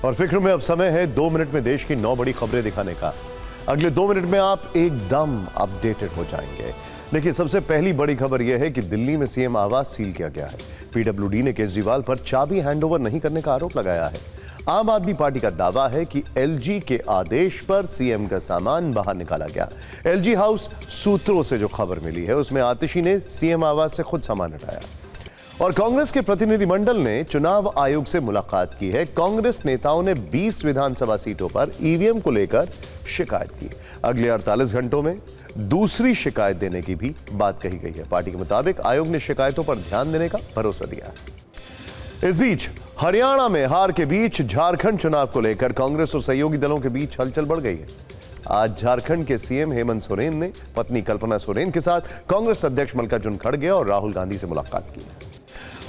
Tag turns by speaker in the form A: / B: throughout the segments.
A: और फिक्र में अब समय है 2 मिनट में देश की 9 बड़ी खबरें दिखाने का। अगले 2 मिनट में आप एकदम अपडेटेड हो जाएंगे। देखिए, सबसे पहली बड़ी खबर यह है कि दिल्ली में सीएम आवास सील किया गया है। पीडब्ल्यूडी ने केजरीवाल पर चाबी हैंडओवर नहीं करने का आरोप लगाया है। आम आदमी पार्टी का दावा है कि एलजी के आदेश पर सीएम का सामान बाहर निकाला गया। एलजी हाउस सूत्रों से जो खबर मिली है उसमें आतिशी ने सीएम आवास से खुद सामान हटाया। और कांग्रेस के प्रतिनिधिमंडल ने चुनाव आयोग से मुलाकात की है। कांग्रेस नेताओं ने 20 विधानसभा सीटों पर ईवीएम को लेकर शिकायत की। अगले 48 घंटों में दूसरी शिकायत देने की भी बात कही गई है। पार्टी के मुताबिक आयोग ने शिकायतों पर ध्यान देने का भरोसा दिया है। इस बीच हरियाणा में हार के बीच झारखंड चुनाव को लेकर कांग्रेस और सहयोगी दलों के बीच हलचल बढ़ गई है। आज झारखंड के सीएम हेमंत सोरेन ने पत्नी कल्पना सोरेन के साथ कांग्रेस अध्यक्ष मल्लिकार्जुन खड़गे और राहुल गांधी से मुलाकात की है।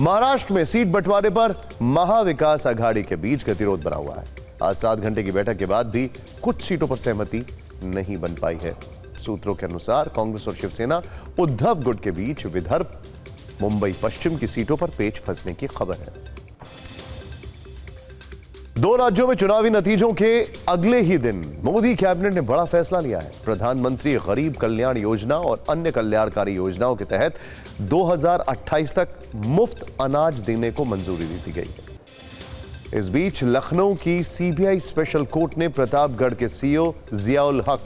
A: महाराष्ट्र में सीट बंटवारे पर महाविकास आघाड़ी के बीच गतिरोध बना हुआ है। आज 7 घंटे की बैठक के बाद भी कुछ सीटों पर सहमति नहीं बन पाई है। सूत्रों के अनुसार कांग्रेस और शिवसेना उद्धव गुट के बीच विदर्भ, मुंबई पश्चिम की सीटों पर पेच फंसने की खबर है। 2 राज्यों में चुनावी नतीजों के अगले ही दिन मोदी कैबिनेट ने बड़ा फैसला लिया है। प्रधानमंत्री गरीब कल्याण योजना और अन्य कल्याणकारी योजनाओं के तहत 2028 तक मुफ्त अनाज देने को मंजूरी दी गई है। इस बीच लखनऊ की सीबीआई स्पेशल कोर्ट ने प्रतापगढ़ के सीईओ जियाउल हक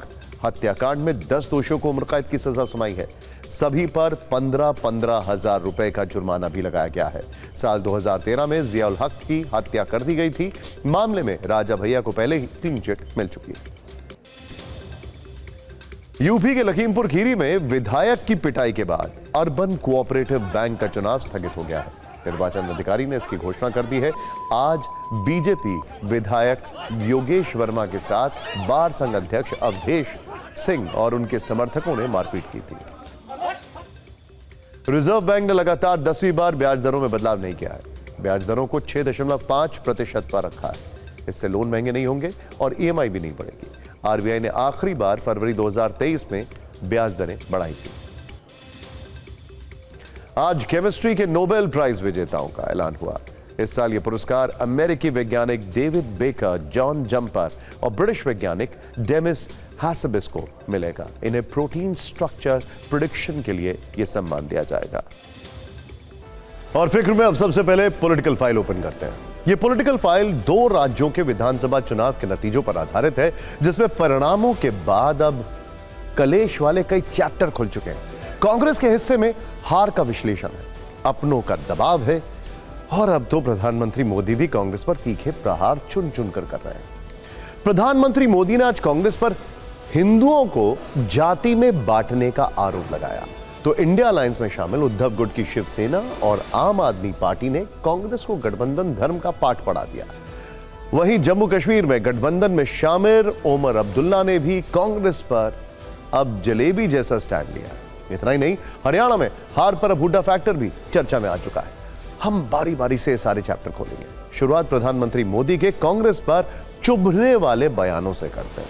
A: हत्याकांड में 10 दोषियों को उम्र कैद की सजा सुनाई है। सभी पर 15-15 हजार रुपए का जुर्माना भी लगाया गया है। साल 2013 में जियाउल हक की हत्या कर दी गई थी। मामले में राजा भैया को पहले ही क्लीन चिट मिल चुकी है। यूपी के लखीमपुर खीरी में विधायक की पिटाई के बाद अर्बन कोऑपरेटिव बैंक का चुनाव स्थगित हो गया है। निर्वाचन अधिकारी ने इसकी घोषणा कर दी है। आज बीजेपी विधायक योगेश वर्मा के साथ बार संघ अध्यक्ष अवधेश सिंह और उनके समर्थकों ने मारपीट की थी। रिजर्व बैंक ने लगातार 10वीं बार ब्याज दरों में बदलाव नहीं किया है। ब्याज दरों को 6.5% पर रखा है। इससे लोन महंगे नहीं होंगे और ईएमआई भी नहीं बढ़ेगी। आरबीआई ने आखिरी बार फरवरी 2023 में ब्याज दरें बढ़ाई थी। आज केमिस्ट्री के नोबेल प्राइज विजेताओं का ऐलान हुआ। इस साल यह पुरस्कार अमेरिकी वैज्ञानिक डेविड बेकर, जॉन जंपर और ब्रिटिश वैज्ञानिक डेमिस हैसेबिस को मिलेगा। इन्हें प्रोटीन स्ट्रक्चर प्रेडिक्शन के लिए यह सम्मान दिया जाएगा। और फिक्र में अब सबसे पहले पॉलिटिकल फाइल ओपन करते हैं। यह पॉलिटिकल फाइल 2 राज्यों के विधानसभा चुनाव के नतीजों पर आधारित है, जिसमें परिणामों के बाद अब कलेश वाले कई चैप्टर खुल चुके हैं। कांग्रेस के हिस्से में हार का विश्लेषण है, अपनों का दबाव है और अब तो प्रधानमंत्री मोदी भी कांग्रेस पर तीखे प्रहार चुन चुन कर रहे हैं। प्रधानमंत्री मोदी ने आज कांग्रेस पर हिंदुओं को जाति में बांटने का आरोप लगाया, तो इंडिया अलायंस में शामिल उद्धव गुट की शिवसेना और आम आदमी पार्टी ने कांग्रेस को गठबंधन धर्म का पाठ पढ़ा दिया। वहीं जम्मू कश्मीर में गठबंधन में शामिल ओमर अब्दुल्ला ने भी कांग्रेस पर अब जलेबी जैसा स्टैंड लिया। इतना ही नहीं, हरियाणा में हार पर अब हुड्डा फैक्टर भी चर्चा में आ चुका है। हम बारी बारी से सारे चैप्टर खोलेंगे। शुरुआत प्रधानमंत्री मोदी के कांग्रेस पर चुभने वाले बयानों से करते हैं।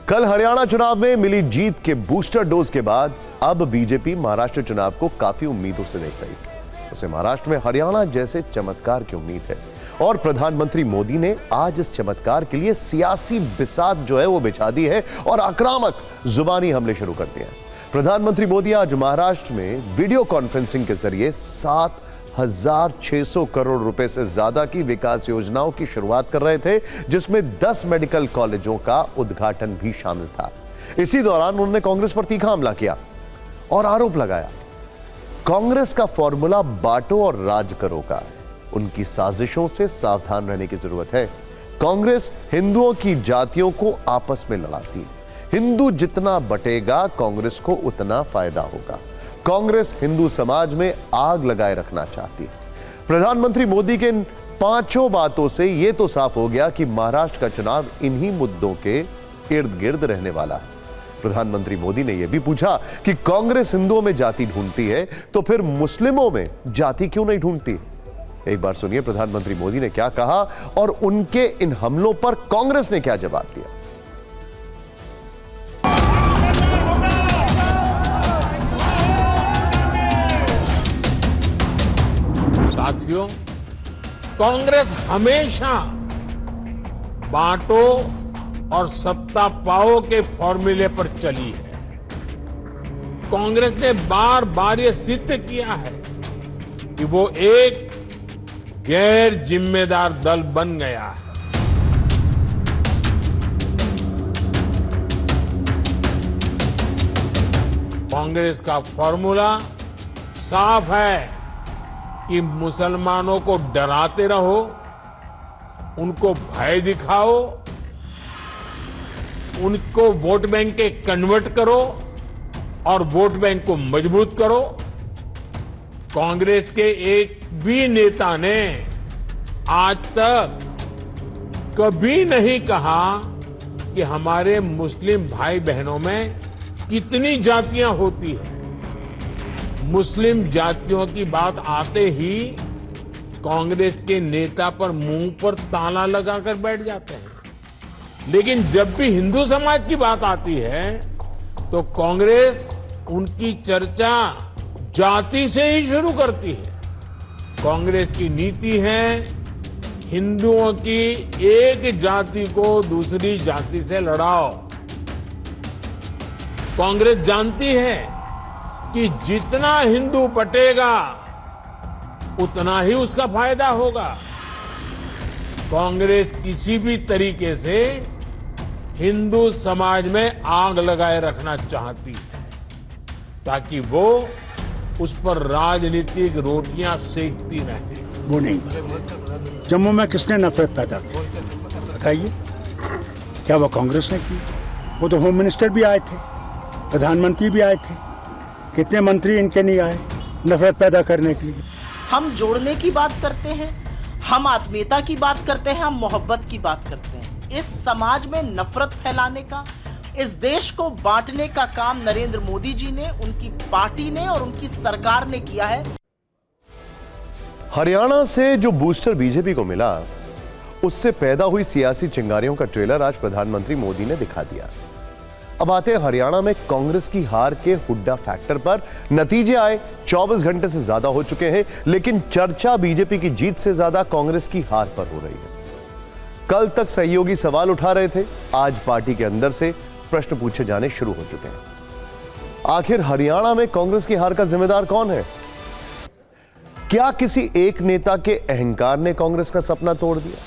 A: कल हरियाणा चुनाव में मिली जीत के बूस्टर डोज के बाद अब बीजेपी महाराष्ट्र चुनाव को काफी उम्मीदों से देख रही है। उसे महाराष्ट्र में हरियाणा जैसे चमत्कार की उम्मीद है और प्रधानमंत्री मोदी ने आज इस चमत्कार के लिए सियासी बिसात जो है वो बिछा दी है और आक्रामक जुबानी हमले शुरू कर दिए हैं। प्रधानमंत्री मोदी आज महाराष्ट्र में वीडियो कॉन्फ्रेंसिंग के जरिए 7,600 करोड़ रुपए से ज्यादा की विकास योजनाओं की शुरुआत कर रहे थे, जिसमें 10 मेडिकल कॉलेजों का उद्घाटन भी शामिल था। इसी दौरान उन्होंने कांग्रेस पर तीखा हमला किया और आरोप लगाया, कांग्रेस का फॉर्मूला बांटो और राज करो का है। उनकी साजिशों से सावधान रहने की जरूरत है। कांग्रेस हिंदुओं की जातियों को आपस में लड़ाती है। हिंदू जितना बटेगा कांग्रेस को उतना फायदा होगा। कांग्रेस हिंदू समाज में आग लगाए रखना चाहती है। प्रधानमंत्री मोदी के इन 5 बातों से यह तो साफ हो गया कि महाराष्ट्र का चुनाव इन्हीं मुद्दों के इर्द गिर्द रहने वाला है। प्रधानमंत्री मोदी ने यह भी पूछा कि कांग्रेस हिंदुओं में जाति ढूंढती है तो फिर मुस्लिमों में जाति क्यों नहीं ढूंढती। एक बार सुनिए प्रधानमंत्री मोदी ने क्या कहा और उनके इन हमलों पर कांग्रेस ने क्या जवाब दिया।
B: साथियों, कांग्रेस हमेशा बांटो और सत्ता पाओ के फॉर्मूले पर चली है। कांग्रेस ने बार बार ये सिद्ध किया है कि वो एक गैर जिम्मेदार दल बन गया है। कांग्रेस का फॉर्मूला साफ है कि मुसलमानों को डराते रहो, उनको भय दिखाओ, उनको वोट बैंक के कन्वर्ट करो और वोट बैंक को मजबूत करो। कांग्रेस के एक भी नेता ने आज तक कभी नहीं कहा कि हमारे मुस्लिम भाई बहनों में कितनी जातियां होती है। मुस्लिम जातियों की बात आते ही कांग्रेस के नेता पर मुंह पर ताला लगाकर बैठ जाते हैं। लेकिन जब भी हिंदू समाज की बात आती है तो कांग्रेस उनकी चर्चा जाति से ही शुरू करती है। कांग्रेस की नीति है हिंदुओं की एक जाति को दूसरी जाति से लड़ाओ। कांग्रेस जानती है कि जितना हिंदू पटेगा उतना ही उसका फायदा होगा। कांग्रेस किसी भी तरीके से हिंदू समाज में आग लगाए रखना चाहती है ताकि वो उस पर राजनीतिक रोटियां सेकती रहे।
C: वो नहीं। जम्मू में किसने नफरत पैदा की बताइए? क्या वो कांग्रेस ने की? वो तो होम मिनिस्टर भी आए थे, प्रधानमंत्री भी आए थे। कितने मंत्री इनके नहीं आए नफरत पैदा करने के लिए?
D: हम जोड़ने की बात करते हैं, हम आत्मीयता की बात करते हैं, हम मोहब्बत की बात करते हैं। इस समाज में नफरत फैलाने का, इस देश को बांटने का काम नरेंद्र मोदी जी ने, उनकी पार्टी ने और उनकी सरकार ने किया है।
A: हरियाणा से जो बूस्टर बीजेपी को मिला, उससे पैदा हुई सियासी चिंगारियों का ट्रेलर आज प्रधानमंत्री मोदी ने दिखा दिया। अब आते हैं हरियाणा में कांग्रेस की हार के हुड्डा फैक्टर पर। नतीजे आए 24 घंटे से ज्यादा हो चुके हैं, लेकिन चर्चा बीजेपी की जीत से ज्यादा कांग्रेस की हार पर हो रही है। कल तक सहयोगी सवाल उठा रहे थे, आज पार्टी के अंदर से प्रश्न पूछे जाने शुरू हो चुके हैं। आखिर हरियाणा में कांग्रेस की हार का जिम्मेदार कौन है? क्या किसी एक नेता के अहंकार ने कांग्रेस का सपना तोड़ दिया?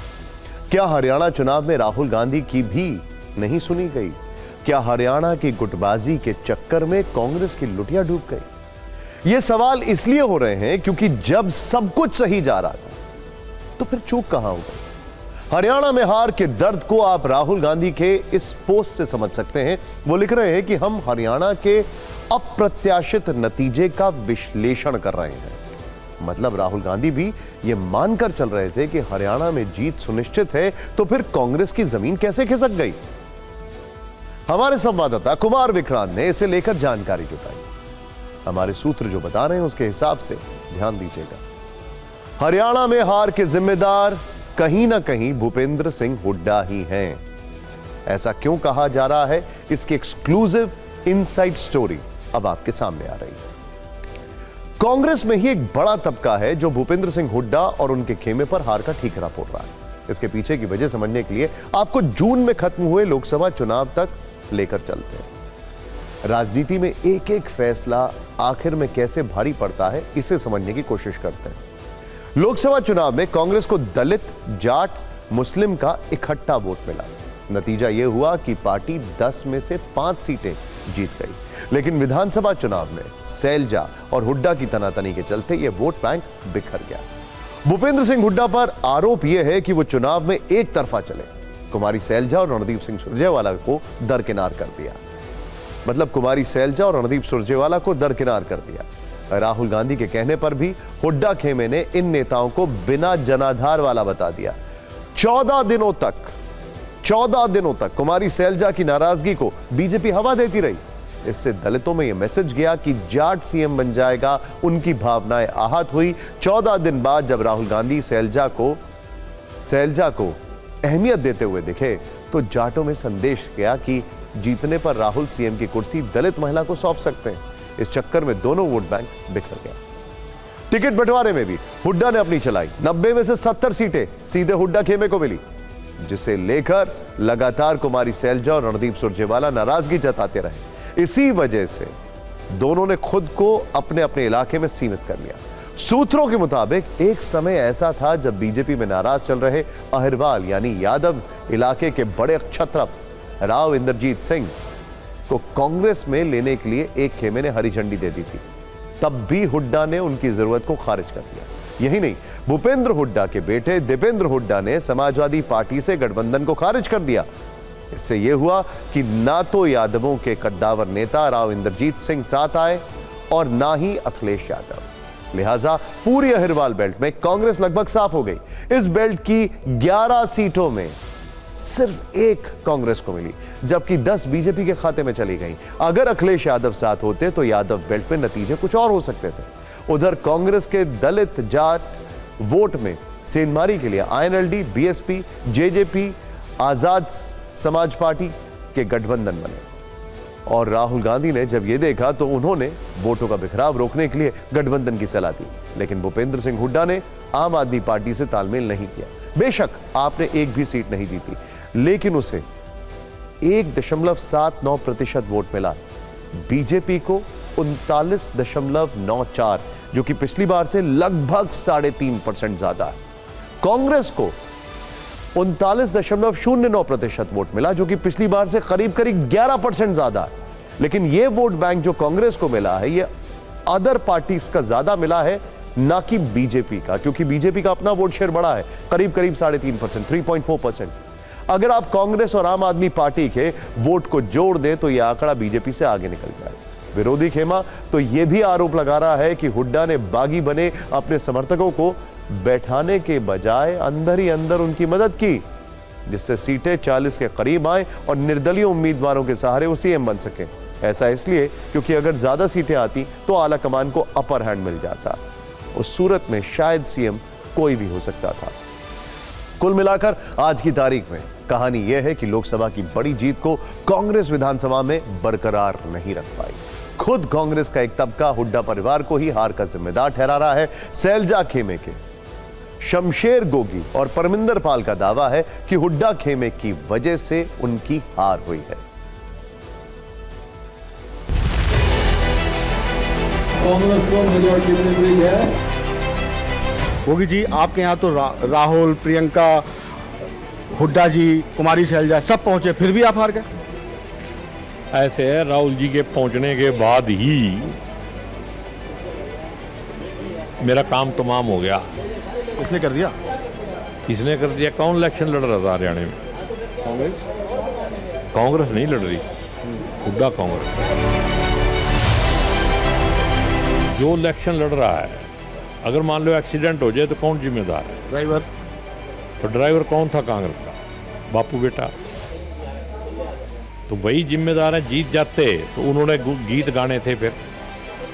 A: क्या हरियाणा चुनाव में राहुल गांधी की भी नहीं सुनी गई? क्या हरियाणा की गुटबाजी के चक्कर में कांग्रेस की लुटिया डूब गई? ये सवाल इसलिए हो रहे हैं क्योंकि जब सब कुछ सही जा रहा था तो फिर चूक कहां हो गई? हरियाणा में हार के दर्द को आप राहुल गांधी के इस पोस्ट से समझ सकते हैं। वो लिख रहे हैं कि हम हरियाणा के अप्रत्याशित नतीजे का विश्लेषण कर रहे हैं। मतलब राहुल गांधी भी ये मानकर चल रहे थे कि हरियाणा में जीत सुनिश्चित है, तो फिर कांग्रेस की जमीन कैसे खिसक गई? हमारे संवाददाता कुमार विक्रांत ने इसे लेकर जानकारी जुटाई। हमारे सूत्र जो बता रहे हैं उसके हिसाब से ध्यान दीजिएगा। हरियाणा में हार के जिम्मेदार कहीं ना कहीं भूपेंद्र सिंह हुड्डा ही हैं। ऐसा क्यों कहा जा रहा है, इसकी एक्सक्लूसिव इनसाइड स्टोरी अब आपके सामने आ रही है। कांग्रेस में ही एक बड़ा तबका है जो भूपेंद्र सिंह हुड्डा और उनके खेमे पर हार का ठीकरा फोड़ रहा है। इसके पीछे की वजह समझने के लिए आपको जून में खत्म हुए लोकसभा चुनाव तक लेकर चलते हैं। राजनीति में एक एक फैसला आखिर में कैसे भारी पड़ता है, इसे समझने की कोशिश करते हैं। लोकसभा चुनाव में कांग्रेस को दलित, जाट, मुस्लिम का इकट्ठा वोट मिला। नतीजा यह हुआ कि पार्टी 10 में से 5 सीटें जीत गई। लेकिन विधानसभा चुनाव में सैलजा और हुड्डा की तनातनी के चलते यह वोट बैंक बिखर गया। भूपेंद्र सिंह हुड्डा पर आरोप यह है कि वो चुनाव में एक तरफा चले, कुमारी सैलजा और रणदीप सिंह सुरजेवाला को दरकिनार कर दिया। मतलब कुमारी सैलजा और रणदीप सुरजेवाला को दरकिनार कर दिया। राहुल गांधी के कहने पर भी हुड्डा खेमे ने इन नेताओं को बिना जनाधार वाला बता दिया। 14 दिनों तक कुमारी सैलजा की नाराजगी को बीजेपी हवा देती रही। इससे दलितों में यह मैसेज गया कि जाट सीएम बन जाएगा, उनकी भावनाएं आहत हुई। 14 दिन बाद जब राहुल गांधी सैलजा को अहमियत देते हुए दिखे तो जाटों में संदेश गया कि जीतने पर राहुल सीएम की कुर्सी दलित महिला को सौंप सकते हैं। इस चक्कर में दोनों वोट बैंक बिखर गया। टिकट बंटवारे में भी हुड्डा ने अपनी चलाई। 90 में से 70 सीटें सीधे हुड्डा खेमे को मिली। जिसे लेकर लगातार कुमारी सैलजा और रणदीप सुरजेवाला नाराजगी जताते रहे। इसी वजह से दोनों ने खुद को अपने अपने इलाके में सीमित कर लिया। सूत्रों के मुताबिक एक समय ऐसा था जब बीजेपी में नाराज चल रहे अहिरवाल यानी यादव इलाके के बड़े क्षत्रप राव इंद्रजीत सिंह को कांग्रेस में लेने के लिए एक खेमे ने हरी झंडी दे दी थी। तब भी हुड्डा ने उनकी जरूरत को खारिज कर दिया। यही नहीं, भूपेंद्र हुड्डा के बेटे दीपेंद्र हुड्डा ने समाजवादी पार्टी से गठबंधन को खारिज कर दिया। इससे यह हुआ कि ना तो यादवों के कद्दावर नेता राव इंद्रजीत सिंह साथ आए और ना ही अखिलेश यादव। लिहाजा पूरी अहिरवाल बेल्ट में कांग्रेस लगभग साफ हो गई। इस बेल्ट की 11 सीटों में सिर्फ एक कांग्रेस को मिली, जबकि 10 बीजेपी के खाते में चली गई। अगर अखिलेश यादव साथ होते तो यादव बेल्ट में नतीजे कुछ और हो सकते थे। उधर कांग्रेस के दलित जाट वोट में सेंधमारी के लिए INLD, BSP, JJP, Azad Samaj party के गठबंधन बने और राहुल गांधी ने जब यह देखा तो उन्होंने वोटों का बिखराव रोकने के लिए गठबंधन की सलाह दी। लेकिन भूपेंद्र सिंह हुड्डा ने आम आदमी पार्टी से तालमेल नहीं किया। बेशक आपने एक भी सीट नहीं जीती, लेकिन उसे 1.79% वोट मिला। बीजेपी को 39.94, जो कि पिछली बार से लगभग 3.5% ज्यादा है। कांग्रेस को 39.09% वोट मिला, जो कि पिछली बार से करीब 11% ज्यादा है। लेकिन यह वोट बैंक जो कांग्रेस को मिला है, यह अदर पार्टीज का ज्यादा मिला है, ना कि बीजेपी का, क्योंकि बीजेपी का अपना वोट शेयर बड़ा है, करीब 3.5%, 3.4%। अगर आप कांग्रेस और आम आदमी पार्टी के वोट को जोड़ दें तो यह आंकड़ा बीजेपी से आगे निकल जाए। विरोधी खेमा तो यह भी आरोप लगा रहा है कि हुड्डा ने बागी बने अपने समर्थकों को बैठाने के बजाय अंदर ही अंदर उनकी मदद की, जिससे सीटें 40 के करीब आए और निर्दलीय उम्मीदवारों के सहारे वो सीएम बन सके। ऐसा इसलिए क्योंकि अगर ज्यादा सीटें आती तो आला कमान को अपर हैंड मिल जाता। उस सूरत में शायद सीएम कोई भी हो सकता था। कुल मिलाकर आज की तारीख में कहानी यह है कि लोकसभा की बड़ी जीत को कांग्रेस विधानसभा में बरकरार नहीं रख पाई। खुद कांग्रेस का एक तबका हुड्डा परिवार को ही हार का जिम्मेदार ठहरा रहा है। सैलजा खेमे के शमशेर गोगी और परमिंदर पाल का दावा है कि हुड्डा खेमे की वजह से उनकी हार हुई है।
E: कांग्रेस को मेजोरिटी मिल रही है।
C: योगी जी, आपके यहाँ तो राहुल, प्रियंका, हुड्डा जी, कुमारी सैलजा सब पहुंचे, फिर भी आप हार गए।
B: ऐसे है, राहुल जी के पहुंचने के बाद ही मेरा काम तमाम हो गया।
C: किसने कर दिया?
B: किसने कर दिया? कौन इलेक्शन लड़ रहा था हरियाणा में?
C: कांग्रेस।
B: कांग्रेस नहीं लड़ रही, हुड्डा कांग्रेस। जो इलेक्शन लड़ रहा है, अगर मान लो एक्सीडेंट हो जाए तो कौन जिम्मेदार है?
C: ड्राइवर।
B: तो ड्राइवर कौन था कांग्रेस का? बापू बेटा। तो वही जिम्मेदार है। जीत जाते तो उन्होंने गीत गाने थे, फिर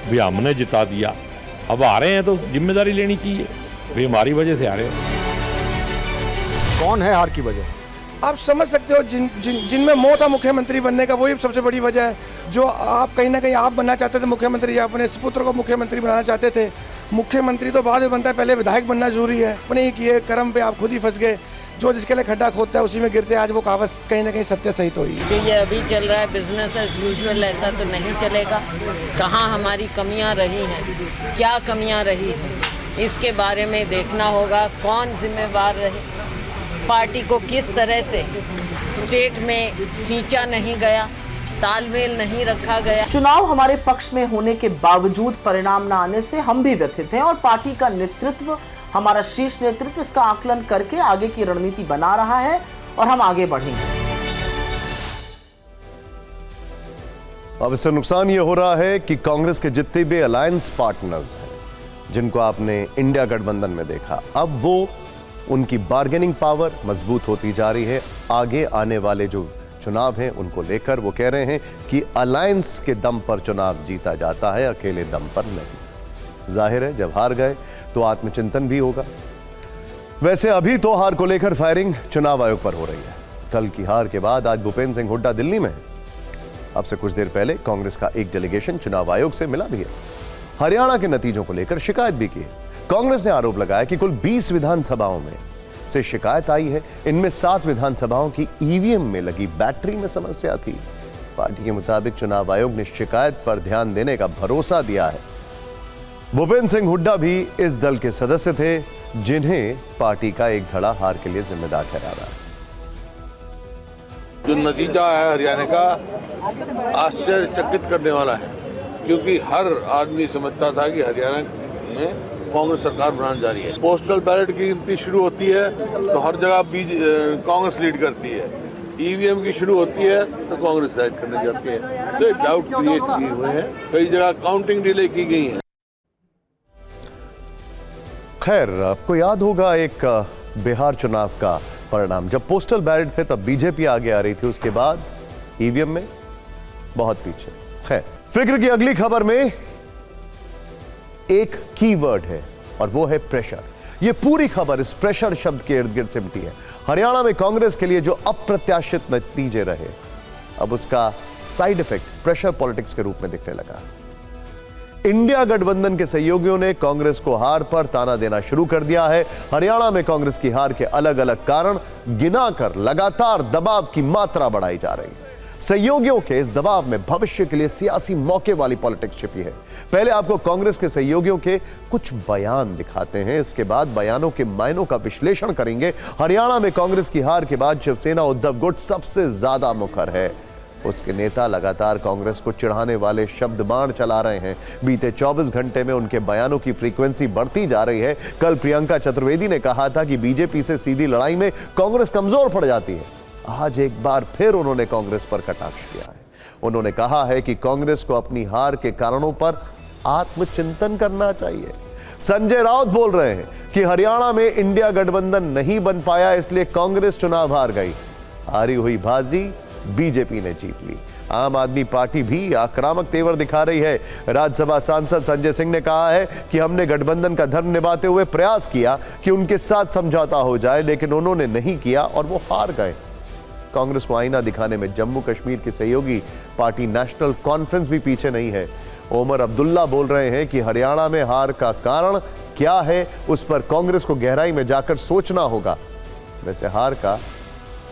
B: भी हमने जिता दिया। अब आ रहे हैं तो जिम्मेदारी लेनी चाहिए, वे हमारी वजह से आ रहे हैं।
C: कौन है हार की वजह?
E: आप समझ सकते हो, जिनमें मोह था मुख्यमंत्री बनने का, वही सबसे बड़ी वजह है। जो आप कहीं ना कहीं आप बनना चाहते थे मुख्यमंत्री, या अपने सुपुत्र को मुख्यमंत्री बनाना चाहते थे। मुख्यमंत्री तो बाद में बनता है, पहले विधायक बनना जरूरी है। अपने ही किए कर्म पे आप खुद ही फंस गए। जो जिसके लिए खड्डा खोदता है उसी में गिरते हैं। आज वो कहावत कहीं ना कहीं सत्य सहित हुई है।
F: ये अभी चल रहा है बिजनेस एज यूजुअल, ऐसा तो नहीं चलेगा। कहाँ हमारी कमियां रही हैं, क्या कमियां रही हैं, इसके बारे में देखना होगा। कौन जिम्मेवार रहे, पार्टी को किस तरह से स्टेट में सींचा नहीं गया, तालमेल नहीं रखा गया।
D: चुनाव हमारे पक्ष में होने के बावजूद परिणाम न आने से हम भी व्यथित हैं और पार्टी का नेतृत्व, हमारा शीर्ष नेतृत्व इसका आकलन करके आगे की रणनीति बना रहा है और हम आगे बढ़ेंगे।
A: अब इससे नुकसान यह हो रहा है कि कांग्रेस के जितने भी अलायंस पार्टनर्स हैं, जिनको आपने इंडिया गठबंधन में देखा, अब वो उनकी बार्गेनिंग पावर मजबूत होती जा रही है। आगे आने वाले जो चुनाव हैं उनको लेकर वो कह रहे हैं कि अलायंस के दम पर चुनाव जीता जाता है, अकेले दम पर नहीं। जाहिर है जब हार गए तो आत्मचिंतन भी होगा। वैसे अभी तो हार को लेकर फायरिंग चुनाव आयोग पर हो रही है। कल की हार के बाद आज भूपेंद्र सिंह हुड्डा दिल्ली में है। अब से कुछ देर पहले कांग्रेस का एक डेलीगेशन चुनाव आयोग से मिला भी है। हरियाणा के नतीजों को लेकर शिकायत भी की है। कांग्रेस ने आरोप लगाया कि कुल 20 विधानसभाओं में से शिकायत आई है। इनमें 7 विधानसभाओं की ईवीएम में लगी बैटरी में समस्या थी। पार्टी के मुताबिक चुनाव आयोग ने शिकायत पर ध्यान देने का भरोसा दिया है। भूपेंद्र सिंह हुड्डा भी इस दल के सदस्य थे, जिन्हें पार्टी का एक धड़ा हार के लिए जिम्मेदार ठहराया है।
G: जो नतीजा है हरियाणा का आश्चर्यचकित करने वाला है, क्योंकि हर आदमी समझता था कि हरियाणा में कांग्रेस सरकार बनाने जा रही है। पोस्टल बैलेट की गिनती शुरू होती है तो हर जगह कांग्रेस लीड करती है, ईवीएम की शुरू होती है तो कांग्रेस साइड करने जाती है। तो डाउट क्रिएट किए हुए हैं, कई जगह काउंटिंग डिले की गई है।
A: खैर, आपको याद होगा एक बिहार चुनाव का परिणाम, जब पोस्टल बैलेट थे तब बीजेपी आगे आ रही थी, उसके बाद ईवीएम में बहुत पीछे। खैर, फिक्र की अगली खबर में एक कीवर्ड है और वो है प्रेशर। ये पूरी खबर इस प्रेशर शब्द के इर्द गिर्द सिमटी है। हरियाणा में कांग्रेस के लिए जो अप्रत्याशित नतीजे रहे, अब उसका साइड इफेक्ट प्रेशर पॉलिटिक्स के रूप में दिखने लगा। इंडिया गठबंधन के सहयोगियों ने कांग्रेस को हार पर ताना देना शुरू कर दिया है। हरियाणा में कांग्रेस की हार के अलग अलग कारण गिनाकर लगातार दबाव की मात्रा बढ़ाई जा रही है। सहयोगियों के इस दबाव में भविष्य के लिए सियासी मौके वाली पॉलिटिक्स छिपी है। पहले आपको कांग्रेस के सहयोगियों के कुछ बयान दिखाते हैं, इसके बाद बयानों के मायनों का विश्लेषण करेंगे। हरियाणा में कांग्रेस की हार के बाद शिवसेना उद्धव गुट सबसे ज्यादा मुखर है। उसके नेता लगातार कांग्रेस को चिढ़ाने वाले शब्द बाण चला रहे हैं। बीते 24 घंटे में उनके बयानों की फ्रीक्वेंसी बढ़ती जा रही है। कल प्रियंका चतुर्वेदी ने कहा था कि बीजेपी से सीधी लड़ाई में कांग्रेस कमजोर पड़ जाती है। आज एक बार फिर उन्होंने कांग्रेस पर कटाक्ष किया है। उन्होंने कहा है कि कांग्रेस को अपनी हार के कारणों पर आत्मचिंतन करना चाहिए। संजय राउत बोल रहे हैं कि हरियाणा में इंडिया गठबंधन नहीं बन पाया, इसलिए कांग्रेस चुनाव हार गई। हारी हुई बाजी बीजेपी ने जीत ली। आम आदमी पार्टी भी आक्रामक तेवर दिखा रही है। राज्यसभा सांसद संजय सिंह ने कहा है कि हमने गठबंधन का धर्म निभाते हुए प्रयास किया कि उनके साथ समझौता हो जाए, लेकिन उन्होंने नहीं किया और वो हार गए। कांग्रेस को आईना दिखाने में जम्मू कश्मीर की सहयोगी पार्टी नेशनल कॉन्फ्रेंस भी पीछे नहीं है। ओमर अब्दुल्ला बोल रहे हैं कि हरियाणा में हार का कारण क्या है, उस पर कांग्रेस को गहराई में जाकर सोचना होगा। वैसे हार का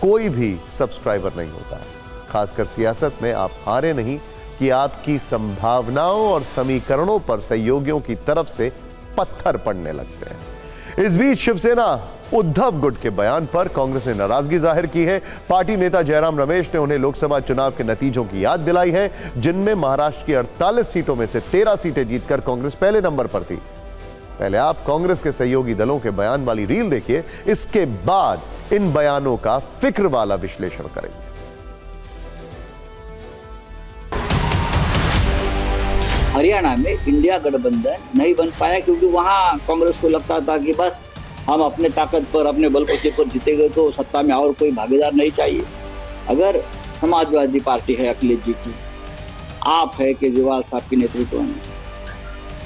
A: कोई भी सब्सक्राइबर नहीं होता है, खासकर सियासत में। आप हारे नहीं कि आपकी संभावनाओं और समीकरणों पर सहयोगियों की तरफ से पत्थर पड़ने लगते हैं। इस बीच शिवसेना उद्धव गुट के बयान पर कांग्रेस ने नाराजगी जाहिर की है। पार्टी नेता जयराम रमेश ने उन्हें लोकसभा चुनाव के नतीजों की याद दिलाई है, जिनमें महाराष्ट्र की 48 सीटों में से 13 सीटें जीतकर कांग्रेस पहले नंबर पर थी। पहले आप कांग्रेस के सहयोगी दलों के बयान वाली रील देखिए, इसके बाद इन बयानों का फिक्र वाला विश्लेषण करेंगे।
H: हरियाणा में इंडिया गठबंधन नहीं बन पाया क्योंकि वहां कांग्रेस को लगता था कि बस हम अपने ताकत पर, अपने बलबूते पर जीतेंगे तो सत्ता में और कोई भागीदार नहीं चाहिए। अगर समाजवादी पार्टी है अखिलेश जी की, आप है केजरीवाल साहब के नेतृत्व में,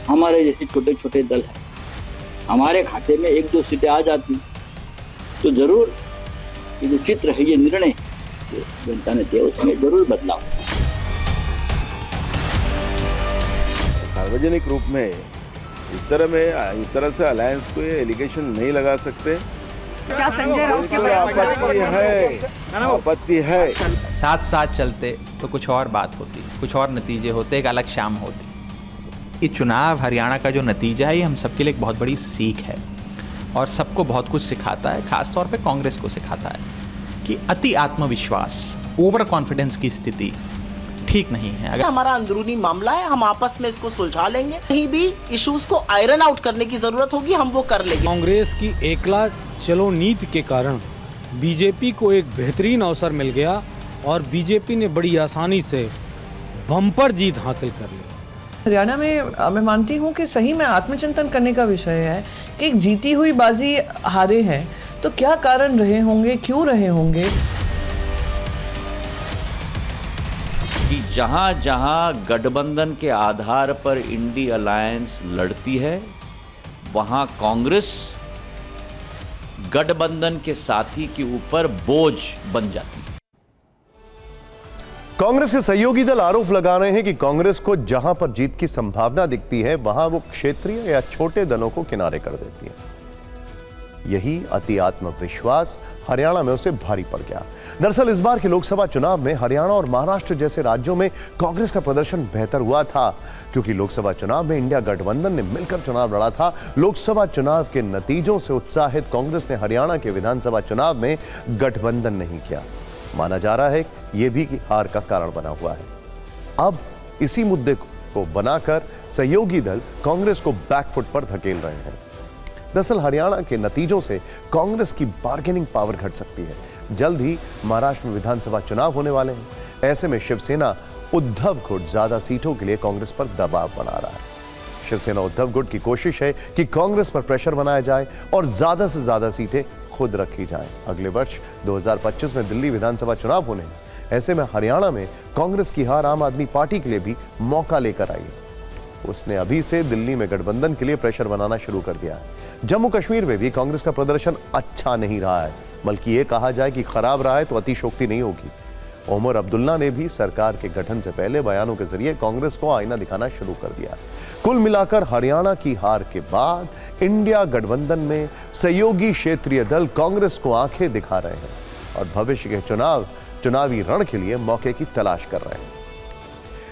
H: हमारे जैसे छोटे छोटे दल हैं, हमारे खाते में 1-2 सीटें आ जाती तो जरूर ये जो चित्र है, ये निर्णय जो जनता ने दिया, उसमें जरूर बदलाव।
G: सार्वजनिक रूप में इस तरह से अलायंस को ये एलिगेशन नहीं लगा सकते।
I: क्या संजय राउत के
G: आपत्ति है।
J: साथ साथ चलते तो कुछ और बात होती, कुछ और नतीजे होते, एक अलग शाम होती। ये चुनाव हरियाणा का जो नतीजा है, ये हम सबके लिए एक बहुत बड़ी सीख है और सबको बहुत कुछ सिखाता है। खास तौर पे कांग्रेस को सिखाता है कि अति आत्मविश्वास, ओवर कॉन्फिडेंस की स्थिति ठीक नहीं है। अगर
D: हमारा अंदरूनी मामला है, हम आपस में इसको सुलझा लेंगे। कहीं भी इश्यूज को आयरन आउट करने की जरूरत होगी, हम वो कर लेंगे।
I: कांग्रेस की एकला चलो नीति के कारण बीजेपी को एक बेहतरीन अवसर मिल गया और बीजेपी ने बड़ी आसानी से बम्पर जीत हासिल कर ली।
K: हरियाणा में मैं मानती हूँ कि सही में आत्मचिंतन करने का विषय है कि एक जीती हुई बाजी हारे हैं तो क्या कारण रहे होंगे, क्यों रहे होंगे।
L: कि जहां जहां गठबंधन के आधार पर इंडी अलायंस लड़ती है, वहां कांग्रेस गठबंधन के साथी के ऊपर बोझ बन जाती है।
A: कांग्रेस के सहयोगी दल आरोप लगा रहे हैं कि कांग्रेस को जहां पर जीत की संभावना दिखती है, वहां वो क्षेत्रीय या छोटे दलों को किनारे कर देती है। यही अति आत्मविश्वास हरियाणा में उसे भारी पड़ गया। दरअसल इस बार के लोकसभा चुनाव में हरियाणा और महाराष्ट्र जैसे राज्यों में कांग्रेस का प्रदर्शन बेहतर हुआ था, क्योंकि लोकसभा चुनाव में इंडिया गठबंधन ने मिलकर चुनाव लड़ा था। लोकसभा चुनाव के नतीजों से उत्साहित कांग्रेस ने हरियाणा के विधानसभा चुनाव में गठबंधन नहीं किया। माना जा रहा है यह भी हार का कारण बना हुआ है। अब इसी मुद्दे को बनाकर सहयोगी दल कांग्रेस को बैकफुट पर धकेल रहे हैं। दरअसल हरियाणा के नतीजों से कांग्रेस की बार्गेनिंग पावर घट सकती है। जल्द ही महाराष्ट्र में विधानसभा चुनाव होने वाले हैं। ऐसे में शिवसेना उद्धव गुट ज्यादा सीटों के लिए कांग्रेस पर दबाव बना रहा है। शिवसेना उद्धव गुट की कोशिश है कि कांग्रेस पर प्रेशर बनाया जाए और ज्यादा से ज्यादा सीटें खुद रखी जाएं। अगले वर्ष 2025 में दिल्ली विधानसभा चुनाव होने हैं। ऐसे में हरियाणा में कांग्रेस की हार आम आदमी पार्टी के लिए भी मौका लेकर आई है। उसने अभी से दिल्ली में गठबंधन के लिए प्रेशर बनाना शुरू कर दिया है। जम्मू कश्मीर में भी कांग्रेस का प्रदर्शन अच्छा नहीं रहा है, बल्कि ये कहा जाए कि खराब रहा है तो अतिशोक्ति नहीं होगी। ओमर अब्दुल्ला ने भी सरकार के गठन से पहले बयानों के जरिए कांग्रेस को आईना दिखाना शुरू कर दिया। कुल मिलाकर हरियाणा की हार के बाद इंडिया गठबंधन में सहयोगी क्षेत्रीय दल कांग्रेस को आंखें दिखा रहे हैं और भविष्य के चुनावी रण के लिए मौके की तलाश कर रहे हैं।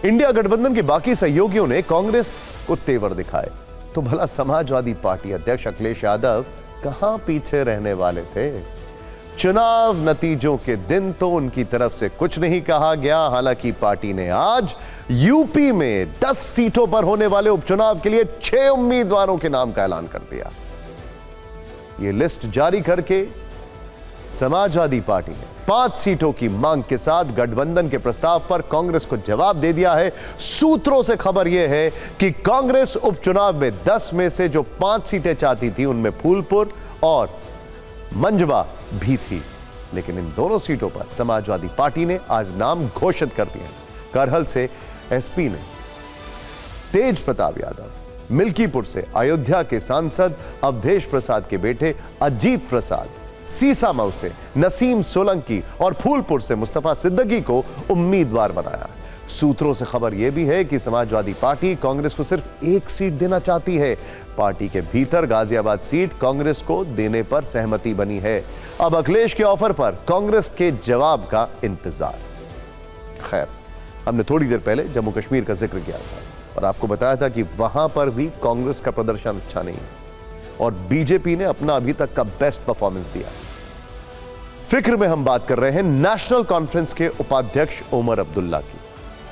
A: इंडिया गठबंधन के बाकी सहयोगियों ने कांग्रेस को तेवर दिखाए, तो भला समाजवादी पार्टी अध्यक्ष अखिलेश यादव कहां पीछे रहने वाले थे। चुनाव नतीजों के दिन तो उनकी तरफ से कुछ नहीं कहा गया। हालांकि पार्टी ने आज यूपी में 10 सीटों पर होने वाले उपचुनाव के लिए 6 उम्मीदवारों के नाम का ऐलान कर दिया। यह लिस्ट जारी करके समाजवादी पार्टी ने 5 सीटों की मांग के साथ गठबंधन के प्रस्ताव पर कांग्रेस को जवाब दे दिया है। सूत्रों से खबर यह है कि कांग्रेस उपचुनाव में 10 में से जो 5 सीटें चाहती थी उनमें फूलपुर और मंजवा भी थी, लेकिन इन दोनों सीटों पर समाजवादी पार्टी ने आज नाम घोषित कर दिए। करहल से एसपी ने तेज प्रताप यादव, मिल्कीपुर से अयोध्या के सांसद अवधेश प्रसाद के बेटे अजीत प्रसाद, सीसामऊ से नसीम सोलंकी और फूलपुर से मुस्तफा सिद्दीकी को उम्मीदवार बनाया। सूत्रों से खबर यह भी है कि समाजवादी पार्टी कांग्रेस को सिर्फ 1 सीट देना चाहती है। पार्टी के भीतर गाजियाबाद सीट कांग्रेस को देने पर सहमति बनी है। अब अखिलेश के ऑफर पर कांग्रेस के जवाब का इंतजार। खैर, हमने थोड़ी देर पहले जम्मू कश्मीर का जिक्र किया था और आपको बताया था कि वहां पर भी कांग्रेस का प्रदर्शन अच्छा नहीं है और बीजेपी ने अपना अभी तक का बेस्ट परफॉर्मेंस दिया। फिक्र में हम बात कर रहे हैं नेशनल कॉन्फ्रेंस के उपाध्यक्ष ओमर अब्दुल्ला की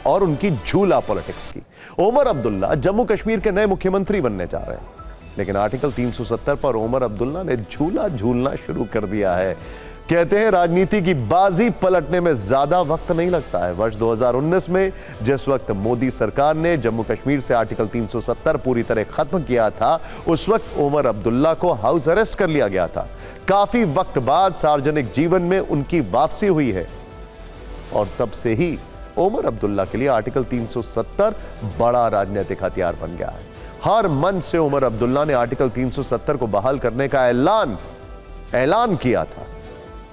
A: और उनकी झूला पॉलिटिक्स की। ओमर अब्दुल्ला जम्मू कश्मीर के नए मुख्यमंत्री बनने जा रहे हैं, लेकिन आर्टिकल 370 पर ओमर अब्दुल्ला ने झूला झूलना शुरू कर दिया है। कहते हैं राजनीति की बाजी पलटने में ज्यादा वक्त नहीं लगता है। वर्ष 2019 में जिस वक्त मोदी सरकार ने जम्मू कश्मीर से आर्टिकल 370 पूरी तरह खत्म किया था, उस वक्त ओमर अब्दुल्ला को हाउस अरेस्ट कर लिया गया था। काफी वक्त बाद सार्वजनिक जीवन में उनकी वापसी हुई है और तब से ही ओमर अब्दुल्ला के लिए आर्टिकल 370 बड़ा राजनीतिक हथियार बन गया है। हर मंच से ओमर अब्दुल्ला ने आर्टिकल 370 को बहाल करने का ऐलान किया था,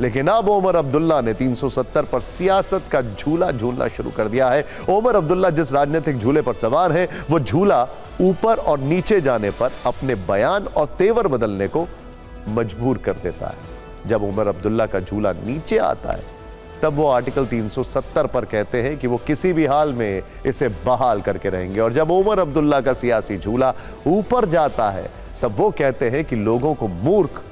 A: लेकिन अब ओमर अब्दुल्ला ने 370 पर सियासत का झूला झूलना शुरू कर दिया है। ओमर अब्दुल्ला जिस राजनीतिक झूले पर सवार है, वो झूला ऊपर और नीचे जाने पर अपने बयान और तेवर बदलने को मजबूर कर देता है। जब ओमर अब्दुल्ला का झूला नीचे आता है, तब वो आर्टिकल 370 पर कहते हैं कि वो किसी भी हाल में इसे बहाल करके रहेंगे, और जब ओमर अब्दुल्ला का सियासी झूला ऊपर जाता है, तब वो कहते हैं कि लोगों को मूर्ख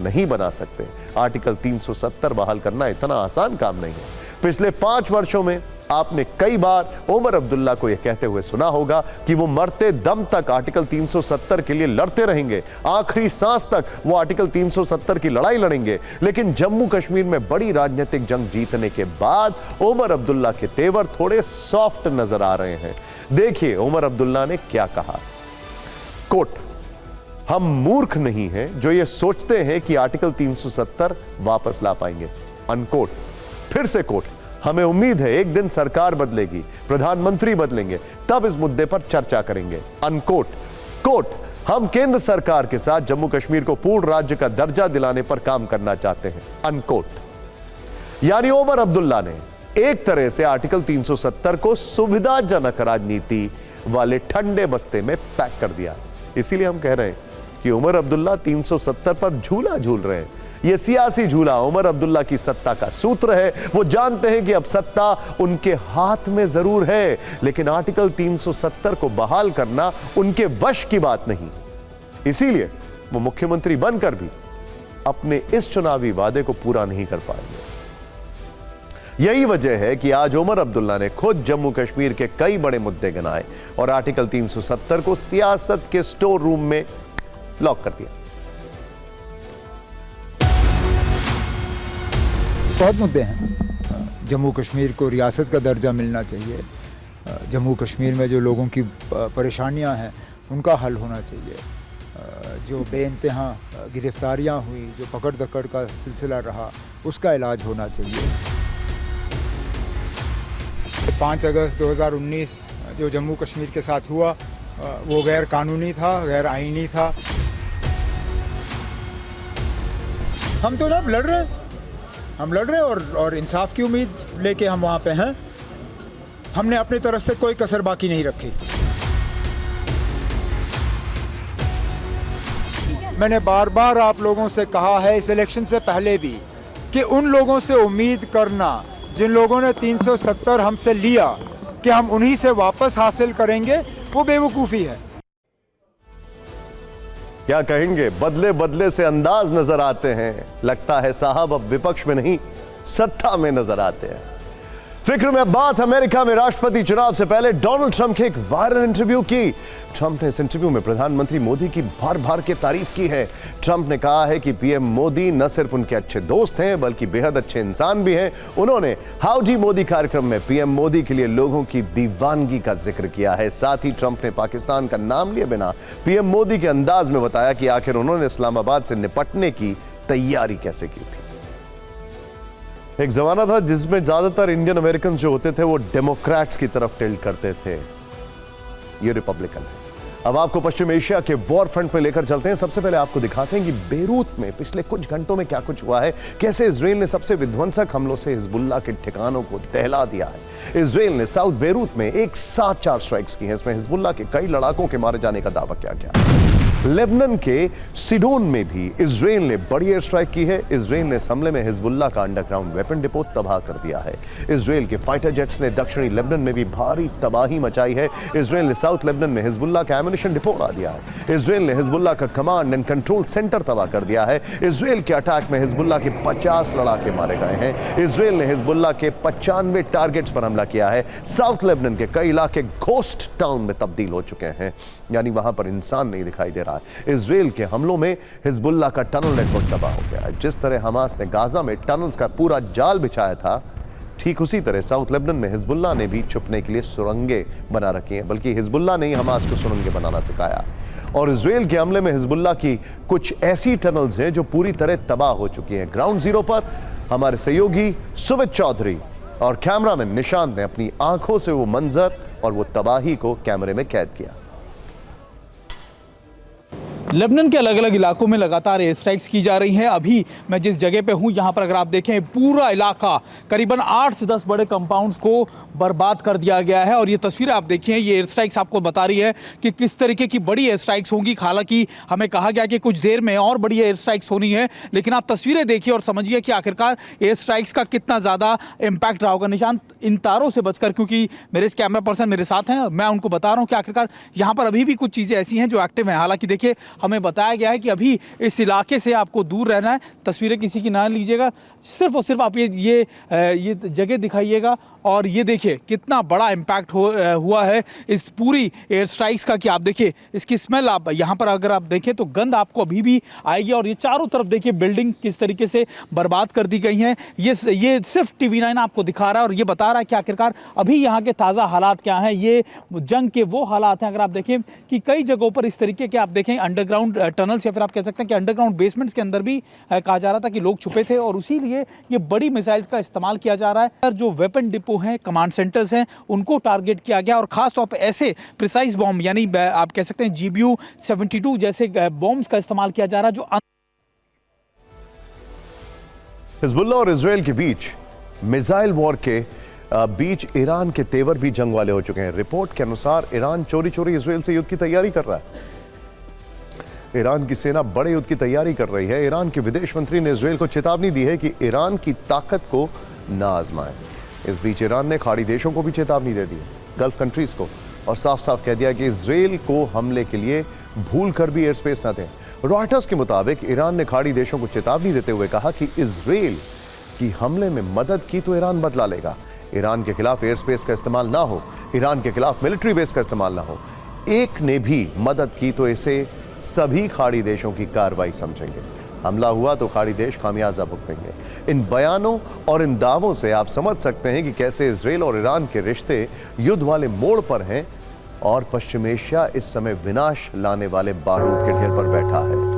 A: नहीं बना सकते। आर्टिकल 370 बहाल करना इतना आसान काम नहीं है। पिछले 5 वर्षों में आपने कई बार ओमर अब्दुल्ला को यह कहते हुए सुना होगा कि वो मरते दम तक आर्टिकल 370 के लिए लड़ते रहेंगे, आखिरी सांस तक वो आर्टिकल 370 की लड़ाई लड़ेंगे। लेकिन जम्मू कश्मीर में बड़ी राजनीतिक जंग जीतने के बाद ओमर अब्दुल्ला के तेवर थोड़े सॉफ्ट नजर आ रहे हैं। देखिए ओमर अब्दुल्ला ने क्या कहा। कोट, हम मूर्ख नहीं हैं जो ये सोचते हैं कि आर्टिकल 370 वापस ला पाएंगे। अनकोट। फिर से कोट, हमें उम्मीद है एक दिन सरकार बदलेगी, प्रधानमंत्री बदलेंगे, तब इस मुद्दे पर चर्चा करेंगे। अनकोट। कोट, हम केंद्र सरकार के साथ जम्मू कश्मीर को पूर्ण राज्य का दर्जा दिलाने पर काम करना चाहते हैं। अनकोट। यानी ओमर अब्दुल्ला ने एक तरह से आर्टिकल 370 को सुविधाजनक राजनीति वाले ठंडे बस्ते में पैक कर दिया। इसीलिए हम कह रहे हैं कि उमर अब्दुल्ला 370 पर झूला झूल रहे हैं। यह सियासी झूला उमर अब्दुल्ला की सत्ता का सूत्र है। वो जानते हैं कि अब सत्ता उनके हाथ में जरूर है, लेकिन आर्टिकल 370 को बहाल करना उनके वश की बात नहीं। इसीलिए वो मुख्यमंत्री बनकर भी अपने इस चुनावी वादे को पूरा नहीं कर पाएंगे। यही वजह है कि आज उमर अब्दुल्ला ने खुद जम्मू कश्मीर के कई बड़े मुद्दे गिनाए और आर्टिकल 370 को सियासत के स्टोर रूम में लॉक कर दिया।
M: बहुत मुद्दे हैं। जम्मू कश्मीर को रियासत का दर्जा मिलना चाहिए। जम्मू कश्मीर में जो लोगों की परेशानियां हैं उनका हल होना चाहिए। जो बेइंतहा गिरफ्तारियां हुई, जो पकड़ दकड़ का सिलसिला रहा, उसका इलाज होना चाहिए। 5 अगस्त 2019 जो जम्मू कश्मीर के साथ हुआ वो गैर कानूनी था, गैर आईनी था। हम तो अब लड़ रहे हैं, और इंसाफ की उम्मीद लेके हम वहाँ पे हैं। हमने अपनी तरफ से कोई कसर बाकी नहीं रखी। मैंने बार बार आप लोगों से कहा है इस इलेक्शन से पहले भी कि उन लोगों से उम्मीद करना जिन लोगों ने 370 हमसे लिया कि हम उन्हीं से वापस हासिल करेंगे, वो बेवकूफ़ी है।
A: क्या कहेंगे, बदले बदले से अंदाज नजर आते हैं। लगता है साहब अब विपक्ष में नहीं सत्ता में नजर आते हैं। फिक्र में बात अमेरिका में राष्ट्रपति चुनाव से पहले डोनाल्ड ट्रंप के एक वायरल इंटरव्यू की। ट्रंप ने इस इंटरव्यू में प्रधानमंत्री मोदी की भर भर के तारीफ की है। ट्रंप ने कहा है कि पीएम मोदी न सिर्फ उनके अच्छे दोस्त हैं बल्कि बेहद अच्छे इंसान भी हैं। उन्होंने हाउडी मोदी कार्यक्रम में पीएम मोदी के लिए लोगों की दीवानगी का जिक्र किया है। साथ ही ट्रंप ने पाकिस्तान का नाम लिए बिना पीएम मोदी के अंदाज में बताया कि आखिर उन्होंने इस्लामाबाद से निपटने की तैयारी कैसे की थी। एक जमाना था जिसमें ज्यादातर इंडियन अमेरिकन जो होते थे वो डेमोक्रेट्स की तरफ टिल्ट करते थे। ये रिपब्लिकन है। अब आपको पश्चिम एशिया के वॉर फ्रंट में लेकर चलते हैं। सबसे पहले आपको दिखाते हैं कि बेरूत में पिछले कुछ घंटों में क्या कुछ हुआ है, कैसे इजराइल ने सबसे विध्वंसक हमलों से हिजबुल्लाह के ठिकानों को दहला दिया है। इजराइल ने साउथ बेरूत में एक साथ 4 स्ट्राइक्स की हैं। इसमें हिजबुल्लाह के कई लड़ाकों के मारे जाने का दावा किया गया। लेबनान के सिडोन में भी इजराइल ने बड़ी एयर स्ट्राइक की है। इजराइल ने इस हमले में हिजबुल्लाह का अंडरग्राउंड वेपन डिपो तबाह कर दिया है। इजराइल के फाइटर जेट्स ने दक्षिणी लेबनान में भी भारी तबाही मचाई है। इजराइल ने साउथ लेबनान में हिजबुल्लाह का एम्युनिशन डिपो उड़ा दिया है। इजराइल ने हिजबुल्लाह का कमांड एंड कंट्रोल सेंटर तबाह कर दिया है। इजराइल के अटैक में हिजबुल्लाह के 50 लड़ाके मारे गए हैं। इजराइल ने हिजबुल्लाह के 95 टारगेट्स पर हमला किया है। साउथ लेबनान के कई इलाके घोस्ट टाउन में तब्दील हो चुके हैं, यानी वहां पर इंसान नहीं दिखाई दे रहा है। इजराइल के हमलों में हिजबुल्लाह का टनल नेटवर्क तबाह हो गया है। जिस तरह हमास ने गाजा में टनल्स का पूरा जाल बिछाया था, ठीक उसी तरह साउथ लेबनान में हिजबुल्लाह ने भी छुपने के लिए सुरंगें बना रखी हैं। बल्कि हिजबुल्लाह ने ही हमास को सुरंगें बनाना सिखाया। और इजराइल के हमले में हिजबुल्लाह की कुछ ऐसी टनल्स हैं जो पूरी तरह तबाह हो चुकी हैं। ग्राउंड जीरो पर हमारे सहयोगी सुमित चौधरी और कैमरामैन निशांत ने अपनी आंखों से वो मंजर और वो तबाही को कैमरे में कैद किया।
N: लेबनान के अलग अलग इलाकों में लगातार एयर स्ट्राइक्स की जा रही हैं। अभी मैं जिस जगह पे हूँ यहाँ पर अगर आप देखें पूरा इलाका करीबन 8 से 10 बड़े कंपाउंड्स को बर्बाद कर दिया गया है। और ये तस्वीरें आप देखिए, ये एयर स्ट्राइक्स आपको बता रही है कि किस तरीके की बड़ी एयर स्ट्राइक्स होंगी। हालांकि हमें कहा गया कि कुछ देर में और बड़ी एयर स्ट्राइक्स होनी है, लेकिन आप तस्वीरें देखिए और समझिए कि आखिरकार एयर स्ट्राइक्स का कितना ज़्यादा इम्पैक्ट रहा होगा। निशांत, इन तारों से बचकर, क्योंकि मेरे इस कैमरा पर्सन मेरे साथ हैं, मैं उनको बता रहा हूँ कि आखिरकार यहाँ पर अभी भी कुछ चीज़ें ऐसी हैं जो एक्टिव हैं। हालांकि देखिए, हमें बताया गया है कि अभी इस इलाके से आपको दूर रहना है। तस्वीरें किसी की ना लीजिएगा, सिर्फ और सिर्फ आप ये जगह दिखाइएगा। और ये देखिए कितना बड़ा इम्पैक्ट हुआ है इस पूरी एयर स्ट्राइक्स का कि आप देखिए इसकी स्मेल, आप यहाँ पर अगर आप देखें तो गंध आपको अभी भी आएगी। और ये चारों तरफ देखिए बिल्डिंग किस तरीके से बर्बाद कर दी गई हैं। ये सिर्फ TV9 आपको दिखा रहा है और ये बता रहा है कि आखिरकार अभी यहाँ के ताज़ा हालात क्या हैं। ये जंग के वो हालात हैं। अगर आप देखें कि कई जगहों पर इस तरीके के आप देखें अंडरग्राउंड टनल्स या फिर आप कह सकते हैं कि अंडरग्राउंड बेसमेंट्स के अंदर भी कहा जा रहा था कि लोग छुपे थे और उसी लिए ये बड़ी मिसाइल्स का इस्तेमाल किया जा रहा है। जो वेपन डिपो हैं, कमांड सेंटर्स हैं, उनको टारगेट किया गया और खास तौर पर ऐसे प्रिसाइज बॉम्ब यानी आप कह सकते हैं GBU-72 जैसे बॉम्ब्स का इस्तेमाल किया जा रहा है। जो
A: हिजबुल्लाह और इजराइल के बीच मिसाइल वॉर के बीच ईरान के तेवर भी जंग वाले हो चुके हैं। रिपोर्ट के अनुसार ईरान चोरी चोरी इजराइल से युद्ध की तैयारी कर रहा है। ईरान की सेना बड़े युद्ध की तैयारी कर रही है। ईरान के विदेश मंत्री ने इजराइल को चेतावनी दी है कि ईरान की ताकत को ना आजमाएं। इस बीच ईरान ने खाड़ी देशों को भी चेतावनी दे दी है, गल्फ कंट्रीज को, और साफ साफ कह दिया कि इजराइल को हमले के लिए भूल कर भी एयर स्पेस न दें। रॉयटर्स के मुताबिक ईरान ने खाड़ी देशों को चेतावनी देते हुए कहा कि इजराइल की हमले में मदद की तो ईरान बदला लेगा। ईरान के खिलाफ एयर स्पेस का इस्तेमाल ना हो, ईरान के खिलाफ मिलिट्री बेस का इस्तेमाल ना हो, एक ने भी मदद की तो इसे सभी खाड़ी देशों की कार्रवाई समझेंगे। हमला हुआ तो खाड़ी देश खामियाजा भुगतेंगे। इन बयानों और इन दावों से आप समझ सकते हैं कि कैसे इजराइल और ईरान के रिश्ते युद्ध वाले मोड़ पर हैं और पश्चिम एशिया इस समय विनाश लाने वाले बारूद के ढेर पर बैठा है।